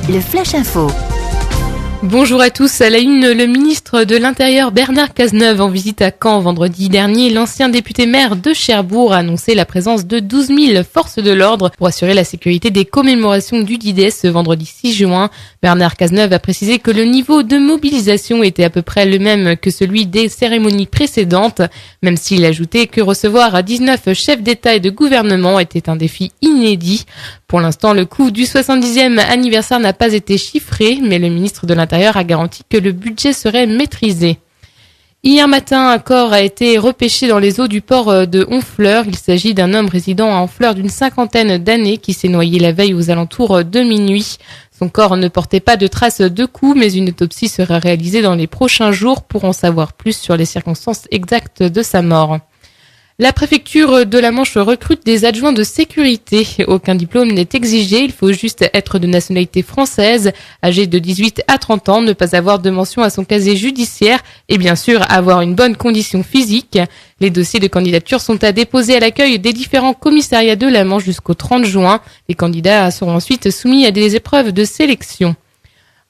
le Flash Info. Bonjour à tous. À la une, le ministre de l'Intérieur Bernard Cazeneuve en visite à Caen vendredi dernier. L'ancien député maire de Cherbourg a annoncé la présence de 12 000 forces de l'ordre pour assurer la sécurité des commémorations du D-Day ce vendredi 6 juin. Bernard Cazeneuve a précisé que le niveau de mobilisation était à peu près le même que celui des cérémonies précédentes, même s'il a ajouté que recevoir 19 chefs d'État et de gouvernement était un défi inédit. Pour l'instant, le coût du 70e anniversaire n'a pas été chiffré, mais le ministre de l'Intérieur a garanti que le budget serait maîtrisé. Hier matin, un corps a été repêché dans les eaux du port de Honfleur. Il s'agit d'un homme résidant à Honfleur d'une cinquantaine d'années qui s'est noyé la veille aux alentours de minuit. Son corps ne portait pas de traces de coups, mais une autopsie sera réalisée dans les prochains jours pour en savoir plus sur les circonstances exactes de sa mort. La préfecture de la Manche recrute des adjoints de sécurité. Aucun diplôme n'est exigé, il faut juste être de nationalité française, âgé de 18 à 30 ans, ne pas avoir de mention à son casier judiciaire et bien sûr avoir une bonne condition physique. Les dossiers de candidature sont à déposer à l'accueil des différents commissariats de la Manche jusqu'au 30 juin. Les candidats seront ensuite soumis à des épreuves de sélection.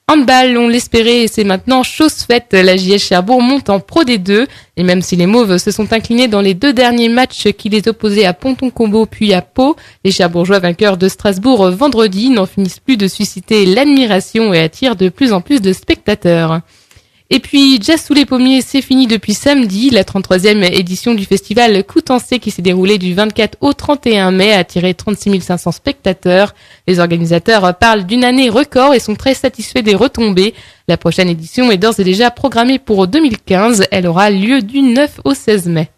Handball, on l'espérait et c'est maintenant chose faite. La JS Cherbourg monte en Pro D2 et même si les Mauves se sont inclinés dans les 2 derniers matchs qui les opposaient à Ponton-Combo puis à Pau, les Cherbourgeois vainqueurs de Strasbourg vendredi n'en finissent plus de susciter l'admiration et attirent de plus en plus de spectateurs. Et puis, Jazz sous les pommiers, c'est fini depuis samedi. La 33e édition du festival Coutançais qui s'est déroulée du 24 au 31 mai a attiré 36 500 spectateurs. Les organisateurs parlent d'une année record et sont très satisfaits des retombées. La prochaine édition est d'ores et déjà programmée pour 2015. Elle aura lieu du 9 au 16 mai.